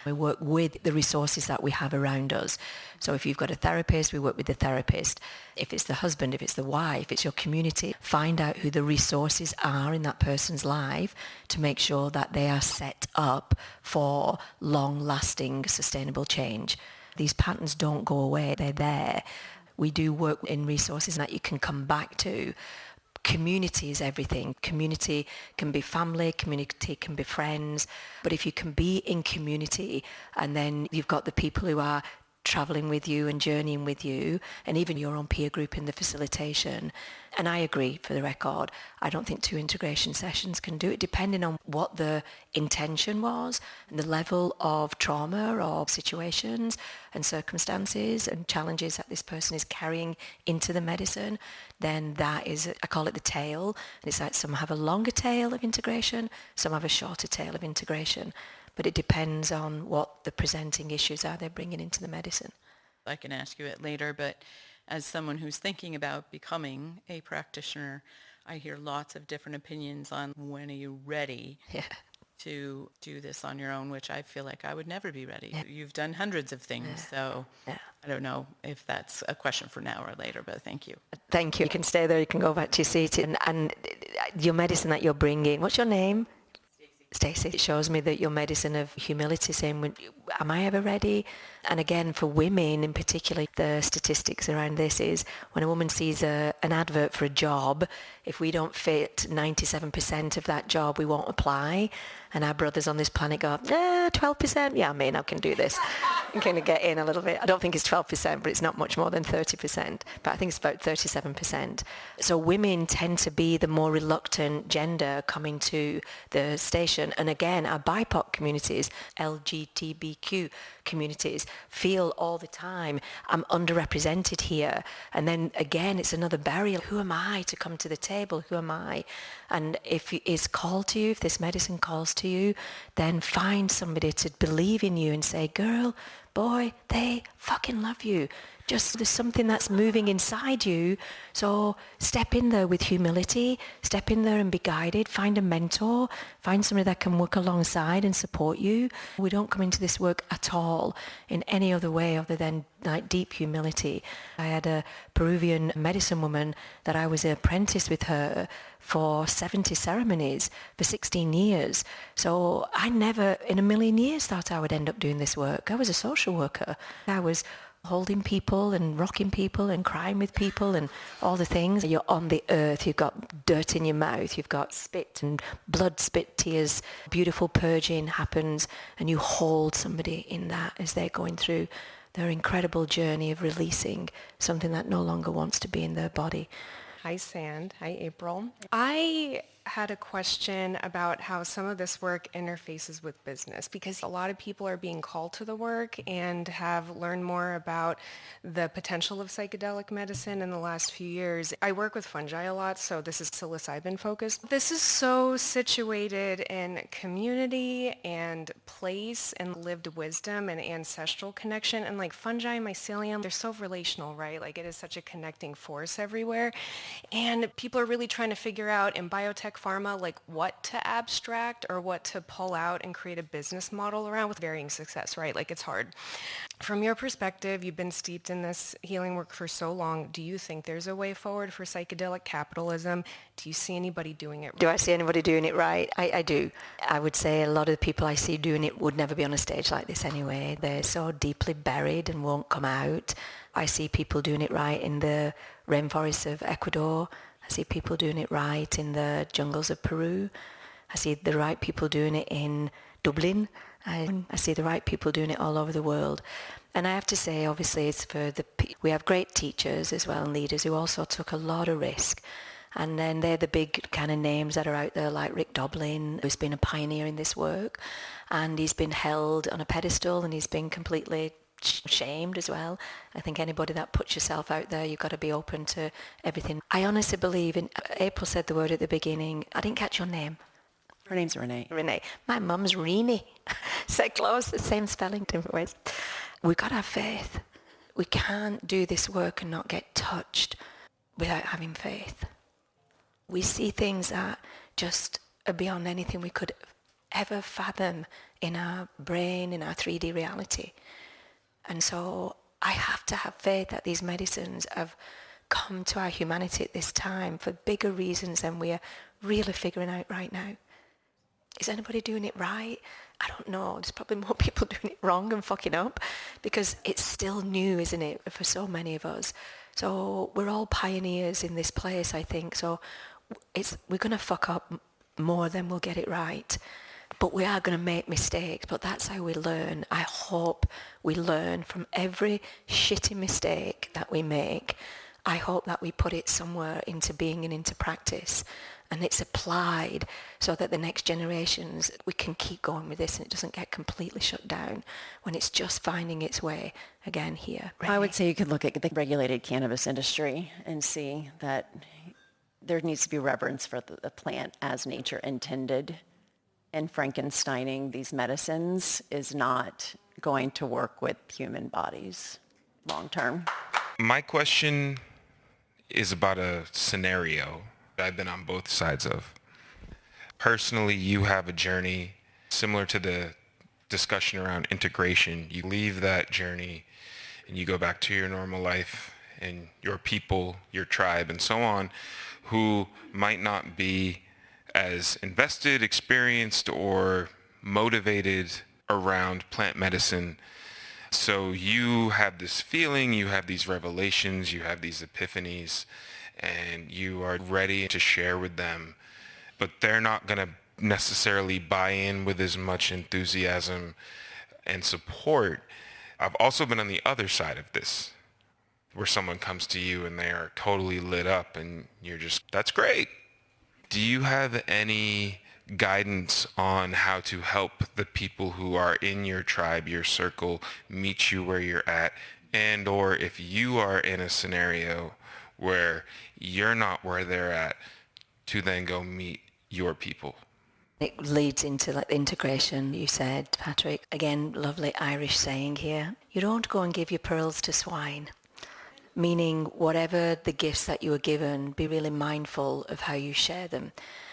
Speaker 3: We work with the resources that we have around us. So if you've got a therapist, we work with the therapist. If it's the husband, if it's the wife, it's your community, find out who the resources are in that person's life to make sure that they are set up for long-lasting, sustainable change. These patterns don't go away, they're there. We do work in resources that you can come back to. Community is everything. Community can be family, community can be friends, but if you can be in community and then you've got the people who are traveling with you and journeying with you, and even your own peer group in the facilitation. And I agree, for the record, I don't think 2 integration sessions can do it, depending on what the intention was and the level of trauma or situations and circumstances and challenges that this person is carrying into the medicine. Then that is, I call it the tail. And it's like some have a longer tail of integration, some have a shorter tail of integration. But it depends on what the presenting issues are they're bringing into the medicine.
Speaker 6: I can ask you it later, but as someone who's thinking about becoming a practitioner, I hear lots of different opinions on when are you ready to do this on your own, which I feel like I would never be ready. Yeah. You've done hundreds of things, so I don't know if that's a question for now or later, but thank you.
Speaker 3: Thank you. You can stay there, you can go back to your seat, and your medicine that you're bringing, what's your name? Stacey. It shows me that your medicine of humility, saying, am I ever ready? And again, for women in particular, the statistics around this is when a woman sees an advert for a job, if we don't fit 97% of that job, we won't apply. And our brothers on this planet go, 12%? Yeah, I can do this. I'm going to get in a little bit. I don't think it's 12%, but it's not much more than 30%. But I think it's about 37%. So women tend to be the more reluctant gender coming to the station. And again, our BIPOC communities, LGBTQ communities, feel all the time, I'm underrepresented here. And then again, it's another barrier. Who am I to come to the table? Who am I? And if it's called to you, if this medicine calls to you, then find somebody to believe in you and say, girl, boy, they fucking love you. Just there's something that's moving inside you. So step in there with humility, step in there and be guided, find a mentor, find somebody that can work alongside and support you. We don't come into this work at all in any other way other than like deep humility. I had a Peruvian medicine woman that I was an apprentice with her for 70 ceremonies for 16 years. So I never in a million years thought I would end up doing this work. I was a social worker. I was holding people and rocking people and crying with people and all the things. You're on the earth, you've got dirt in your mouth, you've got spit and blood, spit, tears, beautiful purging happens, and you hold somebody in that as they're going through their incredible journey of releasing something that no longer wants to be in their body.
Speaker 7: Hi, Sand. Hi, April. I had a question about how some of this work interfaces with business, because a lot of people are being called to the work and have learned more about the potential of psychedelic medicine in the last few years. I work with fungi a lot, so this is psilocybin focused. This is so situated in community and place and lived wisdom and ancestral connection. And like fungi, mycelium, they're so relational, right? Like it is such a connecting force everywhere. And people are really trying to figure out in biotech pharma, like what to abstract or what to pull out and create a business model around with varying success, right? Like it's hard. From your perspective, you've been steeped in this healing work for so long. Do you think there's a way forward for psychedelic capitalism? Do you see anybody doing it right?
Speaker 3: Do I see anybody doing it right? I do. I would say a lot of the people I see doing it would never be on a stage like this anyway. They're so deeply buried and won't come out. I see people doing it right in the rainforests of Ecuador. I see people doing it right in the jungles of Peru. I see the right people doing it in Dublin. I see the right people doing it all over the world. And I have to say, obviously, it's for we have great teachers as well and leaders who also took a lot of risk. And then they're the big kind of names that are out there, like Rick Doblin, who's been a pioneer in this work. And he's been held on a pedestal and he's been completely shamed as well. I think anybody that puts yourself out there, you've got to be open to everything. I honestly believe in, April said the word at the beginning, I didn't catch your name.
Speaker 2: Her name's Renee.
Speaker 3: Renee. My mum's Renee. So close, the same spelling, different ways. We've got to have faith. We can't do this work and not get touched without having faith. We see things that just are beyond anything we could ever fathom in our brain, in our 3D reality. And so I have to have faith that these medicines have come to our humanity at this time for bigger reasons than we are really figuring out right now. Is anybody doing it right? I don't know. There's probably more people doing it wrong and fucking up because it's still new, isn't it, for so many of us. So we're all pioneers in this place, I think. So we're going to fuck up more than we'll get it right. But we are going to make mistakes, but that's how we learn. I hope we learn from every shitty mistake that we make. I hope that we put it somewhere into being and into practice and it's applied so that the next generations, we can keep going with this and it doesn't get completely shut down when it's just finding its way again here.
Speaker 2: I would say you could look at the regulated cannabis industry and see that there needs to be reverence for the plant as nature intended. And Frankensteining these medicines is not going to work with human bodies long term.
Speaker 8: My question is about a scenario I've been on both sides of. Personally, you have a journey similar to the discussion around integration. You leave that journey and you go back to your normal life and your people, your tribe, and so on, who might not be as invested, experienced, or motivated around plant medicine. So you have this feeling, you have these revelations, you have these epiphanies, and you are ready to share with them, but they're not going to necessarily buy in with as much enthusiasm and support. I've also been on the other side of this, where someone comes to you and they are totally lit up and you're just, that's great. Do you have any guidance on how to help the people who are in your tribe, your circle, meet you where you're at? And or if you are in a scenario where you're not where they're at, to then go meet your people?
Speaker 3: It leads into like the integration you said, Patrick. Again, lovely Irish saying here. You don't go and give your pearls to swine. Meaning whatever the gifts that you were given, be really mindful of how you share them.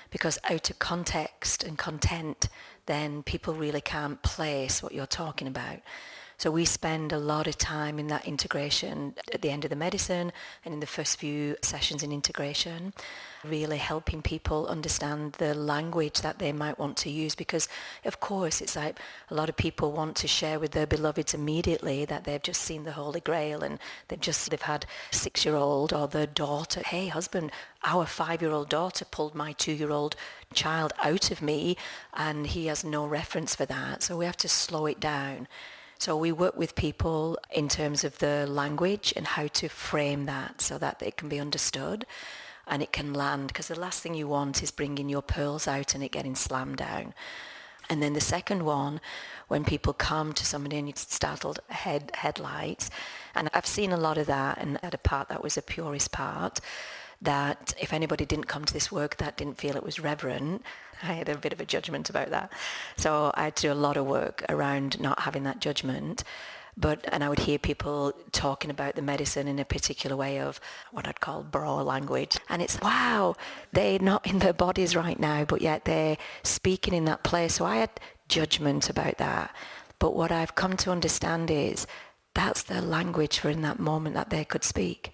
Speaker 3: Because out of context and content, then people really can't place what you're talking about. So we spend a lot of time in that integration at the end of the medicine and in the first few sessions in integration, really helping people understand the language that they might want to use. Because of course it's like a lot of people want to share with their beloveds immediately that they've just seen the Holy Grail and they've had a 6-year-old or their daughter, hey husband, our 5-year-old daughter pulled my 2-year-old child out of me and he has no reference for that. So we have to slow it down. So we work with people in terms of the language and how to frame that so that it can be understood and it can land, because the last thing you want is bringing your pearls out and it getting slammed down. And then the second one, when people come to somebody and it's startled headlights, and I've seen a lot of that, and at a part that was a purist part, that if anybody didn't come to this work that didn't feel it was reverent, I had a bit of a judgment about that. So I had to do a lot of work around not having that judgment. And I would hear people talking about the medicine in a particular way of what I'd call bro language. And it's, wow, they're not in their bodies right now, but yet they're speaking in that place. So I had judgment about that. But what I've come to understand is that's their language for in that moment that they could speak.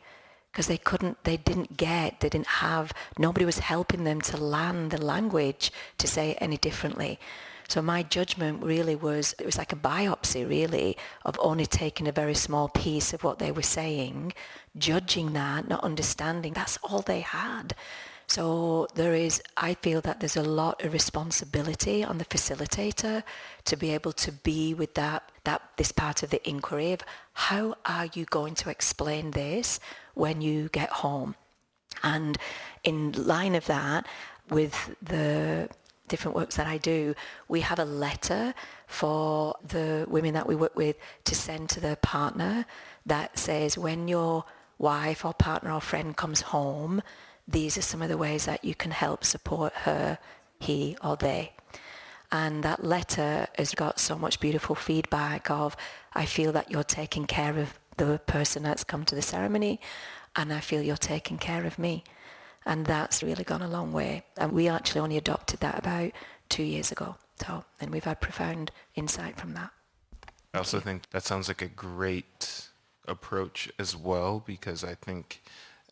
Speaker 3: Because nobody was helping them to land the language to say it any differently. So my judgment really it was like a biopsy really of only taking a very small piece of what they were saying, judging that, not understanding. That's all they had. So I feel that there's a lot of responsibility on the facilitator to be able to be with this part of the inquiry of how are you going to explain this when you get home? And in line of that, with the different works that I do, we have a letter for the women that we work with to send to their partner that says, when your wife or partner or friend comes home, these are some of the ways that you can help support her, he or they. And that letter has got so much beautiful feedback of, I feel that you're taking care of the person that's come to the ceremony, and I feel you're taking care of me. And that's really gone a long way. And we actually only adopted that about 2 years ago. So, and we've had profound insight from that.
Speaker 8: I also think that sounds like a great approach as well, because I think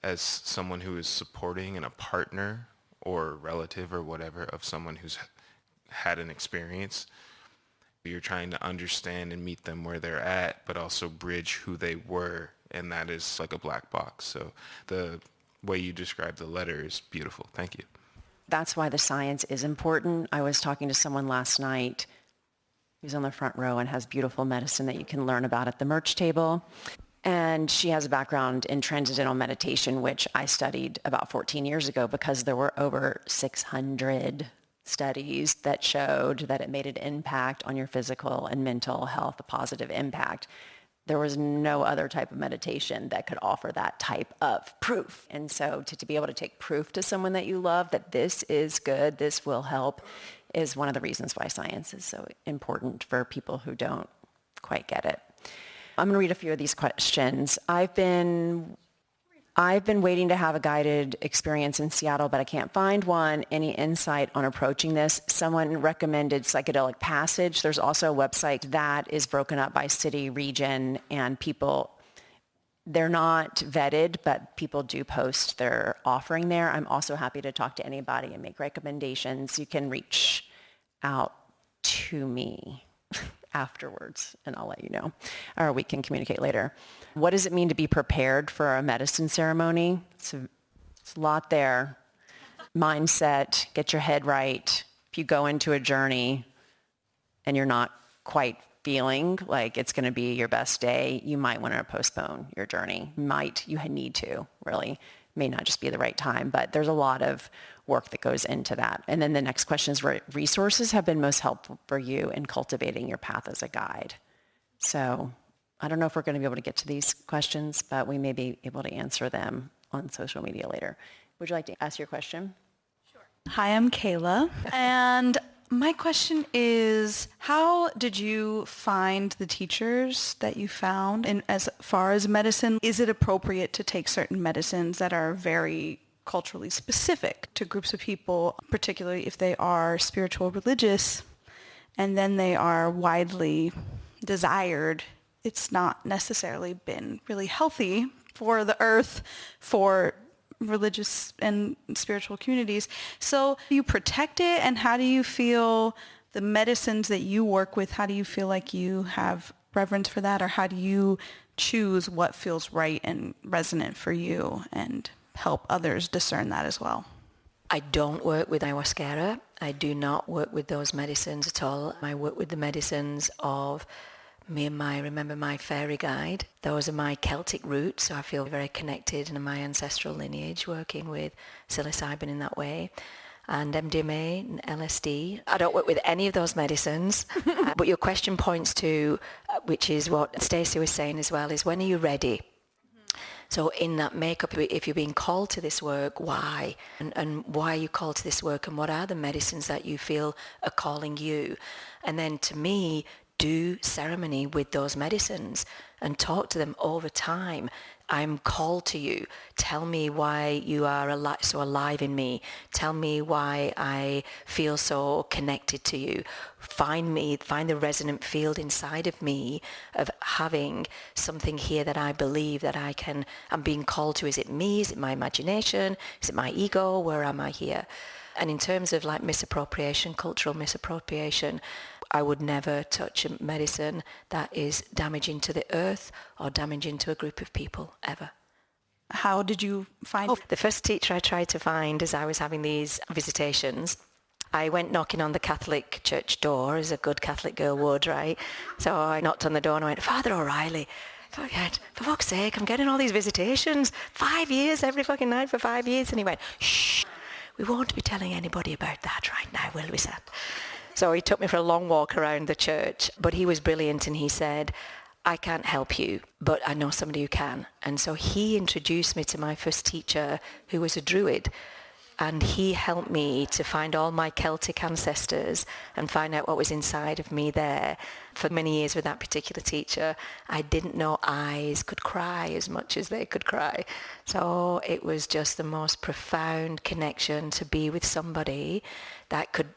Speaker 8: as someone who is supporting and a partner or relative or whatever of someone who's had an experience, you're trying to understand and meet them where they're at, but also bridge who they were, and that is like a black box. So the way you describe the letter is beautiful. Thank you.
Speaker 2: That's why the science is important. I was talking to someone last night who's on the front row and has beautiful medicine that you can learn about at the merch table. And she has a background in transcendental meditation, which I studied about 14 years ago because there were over 600 studies that showed that it made an impact on your physical and mental health, a positive impact. There was no other type of meditation that could offer that type of proof. And so to be able to take proof to someone that you love that this is good, this will help, is one of the reasons why science is so important for people who don't quite get it. I'm going to read a few of these questions. I've been waiting to have a guided experience in Seattle, but I can't find one. Any insight on approaching this? Someone recommended Psychedelic Passage. There's also a website that is broken up by city, region, and people. They're not vetted, but people do post their offering there. I'm also happy to talk to anybody and make recommendations. You can reach out to me afterwards, and I'll let you know, or we can communicate later. What does it mean to be prepared for a medicine ceremony? It's a lot there. Mindset, get your head right. If you go into a journey and you're not quite feeling like it's going to be your best day, you might want to postpone your journey. You need to, really. May not just be the right time, but there's a lot of work that goes into that. And then the next question is, what resources have been most helpful for you in cultivating your path as a guide? So I don't know if we're going to be able to get to these questions, but we may be able to answer them on social media later. Would you like to ask your question?
Speaker 9: Hi, I'm Kayla, and my question is, how did you find the teachers that you found? And as far as medicine, is it appropriate to take certain medicines that are very culturally specific to groups of people, particularly if they are spiritual, religious, and then they are widely desired? It's not necessarily been really healthy for the earth, for religious and spiritual communities. So you protect it, and how do you feel the medicines that you work with, how do you feel like you have reverence for that, or how do you choose what feels right and resonant for you and help others discern that as well?
Speaker 3: I don't work with ayahuasca. I do not work with those medicines at all. I work with the medicines of remember my fairy guide. Those are my Celtic roots, so I feel very connected in my ancestral lineage working with psilocybin in that way. And MDMA and LSD. I don't work with any of those medicines. But your question points to, which is what Stacey was saying as well, is when are you ready? So in that makeup, if you're being called to this work, why? And why are you called to this work? And what are the medicines that you feel are calling you? And then to me, do ceremony with those medicines and talk to them over time. I'm called to you. Tell me why you are so alive in me. Tell me why I feel so connected to you. Find the resonant field inside of me of having something here that I believe that I'm being called to. Is it me? Is it my imagination? Is it my ego? Where am I here? And in terms of like misappropriation, cultural misappropriation, I would never touch a medicine that is damaging to the earth or damaging to a group of people, ever.
Speaker 9: How did you find
Speaker 3: The first teacher I tried to find as I was having these visitations, I went knocking on the Catholic church door, as a good Catholic girl would, right? So I knocked on the door and I went, Father O'Reilly, For fuck's sake, I'm getting all these visitations. 5 years every fucking night for 5 years. And he went, shh, we won't be telling anybody about that right now, will we, son? So he took me for a long walk around the church, but he was brilliant, and he said, I can't help you, but I know somebody who can. And so he introduced me to my first teacher, who was a druid. And he helped me to find all my Celtic ancestors and find out what was inside of me there. For many years with that particular teacher, I didn't know eyes could cry as much as they could cry. So it was just the most profound connection to be with somebody that could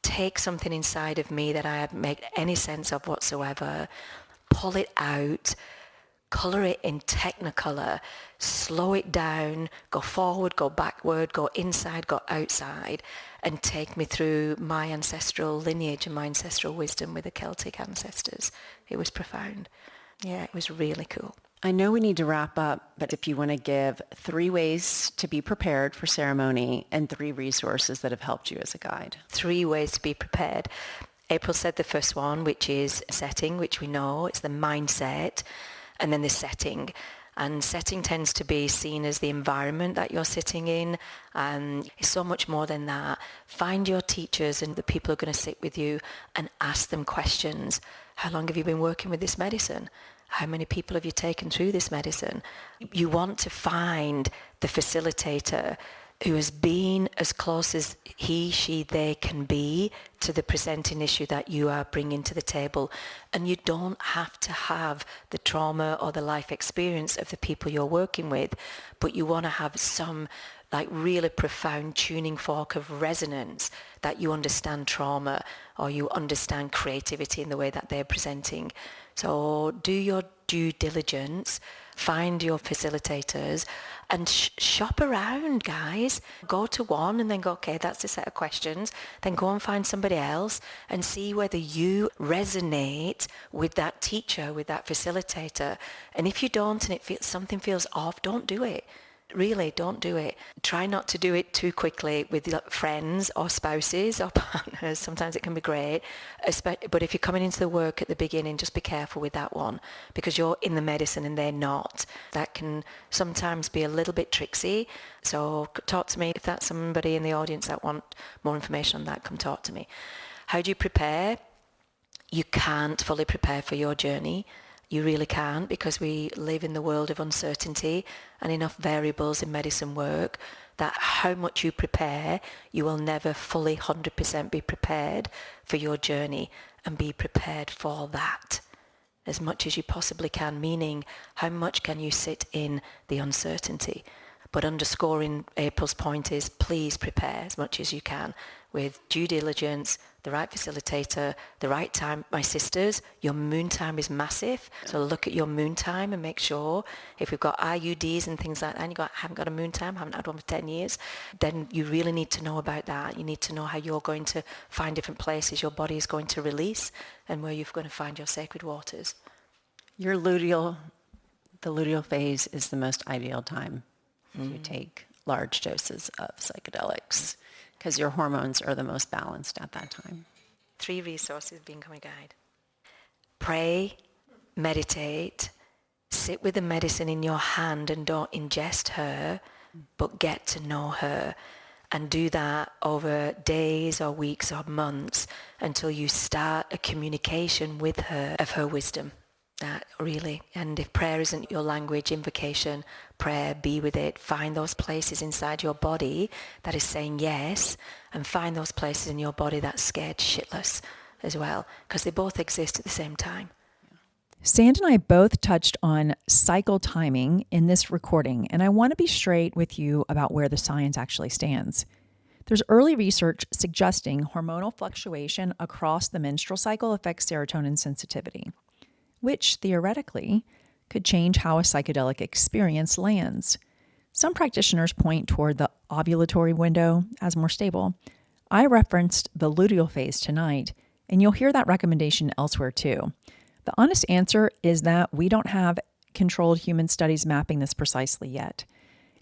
Speaker 3: take something inside of me that I hadn't made any sense of whatsoever, pull it out, colour it in Technicolor, slow it down, go forward, go backward, go inside, go outside, and take me through my ancestral lineage and my ancestral wisdom with the Celtic ancestors. It was profound. Yeah, it was really cool.
Speaker 2: I know we need to wrap up, but if you want to give 3 ways to be prepared for ceremony and 3 resources that have helped you as a guide.
Speaker 3: 3 ways to be prepared. April said the first one, which is setting, which we know. It's the mindset. And then the setting. And setting tends to be seen as the environment that you're sitting in. It's so much more than that. Find your teachers and the people who are going to sit with you and ask them questions. How long have you been working with this medicine? How many people have you taken through this medicine? You want to find the facilitator who has been as close as he, she, they can be to the presenting issue that you are bringing to the table. And you don't have to have the trauma or the life experience of the people you're working with, but you want to have some like really profound tuning fork of resonance that you understand trauma or you understand creativity in the way that they're presenting. So do your due diligence, find your facilitators, and shop around, guys. Go to one and then go, okay, that's a set of questions. Then go and find somebody else and see whether you resonate with that teacher, with that facilitator. And if you don't and something feels off, don't do it. Really, don't do it. Try not to do it too quickly with friends or spouses or partners. Sometimes it can be great. But if you're coming into the work at the beginning, just be careful with that one because you're in the medicine and they're not. That can sometimes be a little bit tricksy. So talk to me. If that's somebody in the audience that want more information on that, come talk to me. How do you prepare? You can't fully prepare for your journey. You really can't because we live in the world of uncertainty and enough variables in medicine work that how much you prepare, you will never fully 100% be prepared for your journey and be prepared for that as much as you possibly can, meaning how much can you sit in the uncertainty. But underscoring April's point is please prepare as much as you can with due diligence, the right facilitator, the right time. My sisters, your moon time is massive. So look at your moon time and make sure if we've got IUDs and things like that and haven't got a moon time, haven't had one for 10 years, then you really need to know about that. You need to know how you're going to find different places your body is going to release and where you're going to find your sacred waters.
Speaker 2: The luteal phase is the most ideal time to take large doses of psychedelics because your hormones are the most balanced at that time.
Speaker 3: 3 resources become a guide. Pray, meditate, sit with the medicine in your hand and don't ingest her, but get to know her. And do that over days or weeks or months until you start a communication with her of her wisdom. That really. And if prayer isn't your language, invocation, prayer, be with it. Find those places inside your body that is saying yes, and find those places in your body that's scared shitless as well, because they both exist at the same time.
Speaker 1: Sand and I both touched on cycle timing in this recording, and I want to be straight with you about where the science actually stands. There's early research suggesting hormonal fluctuation across the menstrual cycle affects serotonin sensitivity, which theoretically could change how a psychedelic experience lands. Some practitioners point toward the ovulatory window as more stable. I referenced the luteal phase tonight, and you'll hear that recommendation elsewhere too. The honest answer is that we don't have controlled human studies mapping this precisely yet.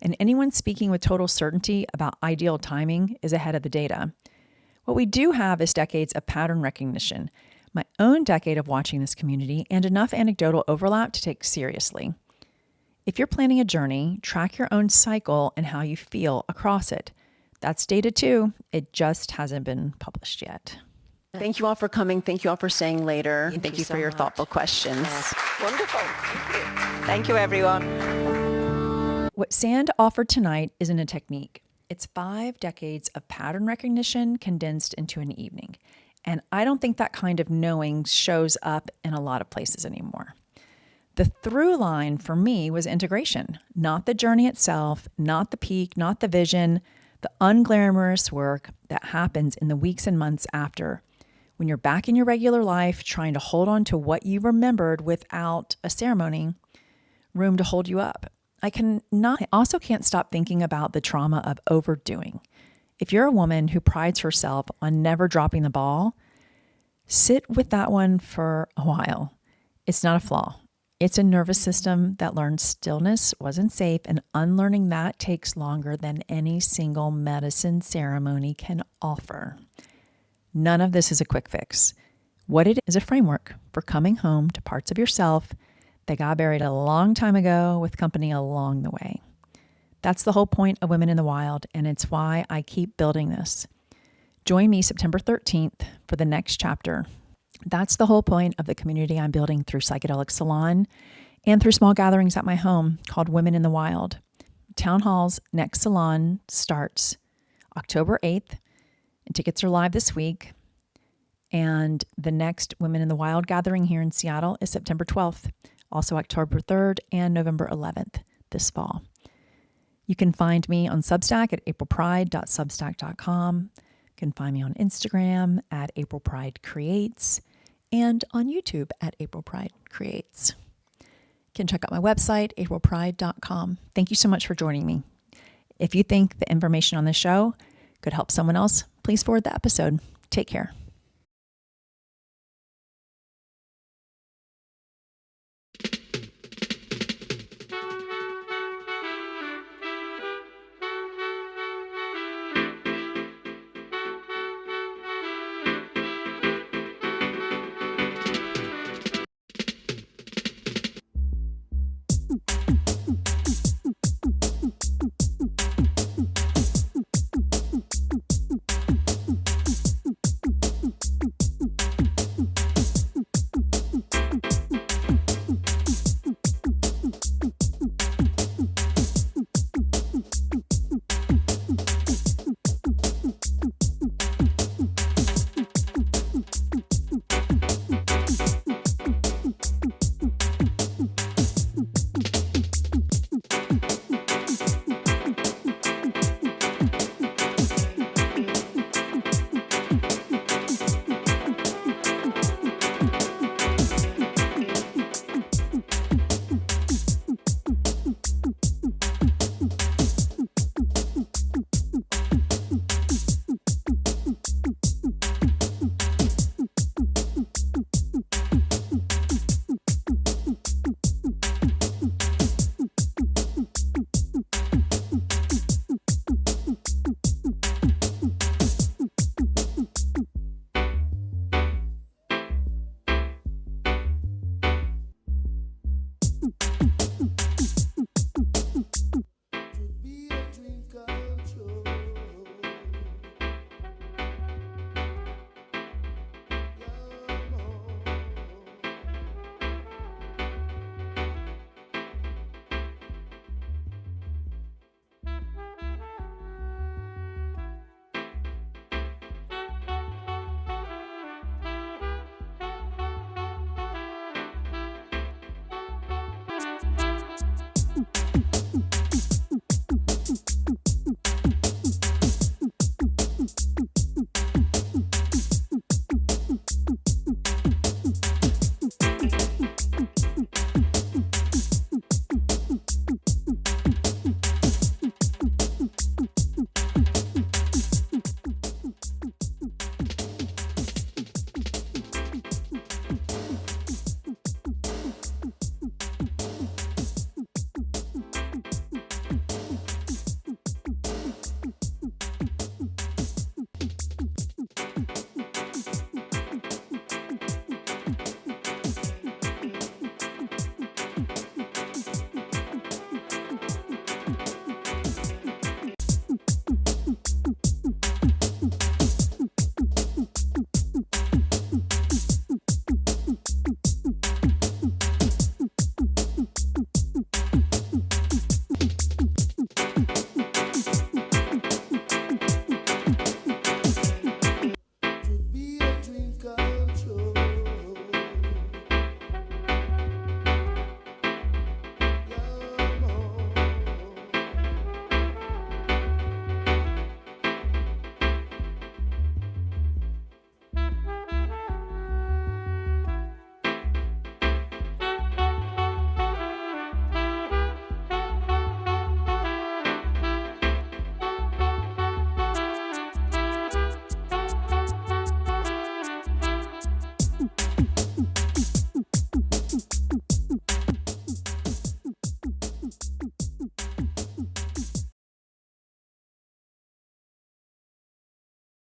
Speaker 1: And anyone speaking with total certainty about ideal timing is ahead of the data. What we do have is decades of pattern recognition. my own decade of watching this community, and enough anecdotal overlap to take seriously. If you're planning a journey, track your own cycle and how you feel across it. That's data too. It just hasn't been published yet.
Speaker 2: Thank you all for coming. Thank you all for staying later. Thank you for your thoughtful questions.
Speaker 3: Yes. Wonderful. Thank you, everyone.
Speaker 1: What Sand offered tonight isn't a technique. It's 5 decades of pattern recognition condensed into an evening. And I don't think that kind of knowing shows up in a lot of places anymore. The through line for me was integration, not the journey itself, not the peak, not the vision, the unglamorous work that happens in the weeks and months after, when you're back in your regular life trying to hold on to what you remembered without a ceremony, room to hold you up. I also can't stop thinking about the trauma of overdoing. If you're a woman who prides herself on never dropping the ball, sit with that one for a while. It's not a flaw. It's a nervous system that learned stillness wasn't safe, and unlearning that takes longer than any single medicine ceremony can offer. None of this is a quick fix. What it is a framework for coming home to parts of yourself that got buried a long time ago with company along the way. That's the whole point of Women in the Wild, and it's why I keep building this. Join me September 13th for the next chapter. That's the whole point of the community I'm building through Psychedelic Salon and through small gatherings at my home called Women in the Wild. Town Hall's next salon starts October 8th, and tickets are live this week. And the next Women in the Wild gathering here in Seattle is September 12th, also October 3rd and November 11th this fall. You can find me on Substack at aprilpride.substack.com. You can find me on Instagram at aprilpridecreates and on YouTube at aprilpridecreates. You can check out my website, aprilpride.com. Thank you so much for joining me. If you think the information on this show could help someone else, please forward the episode. Take care.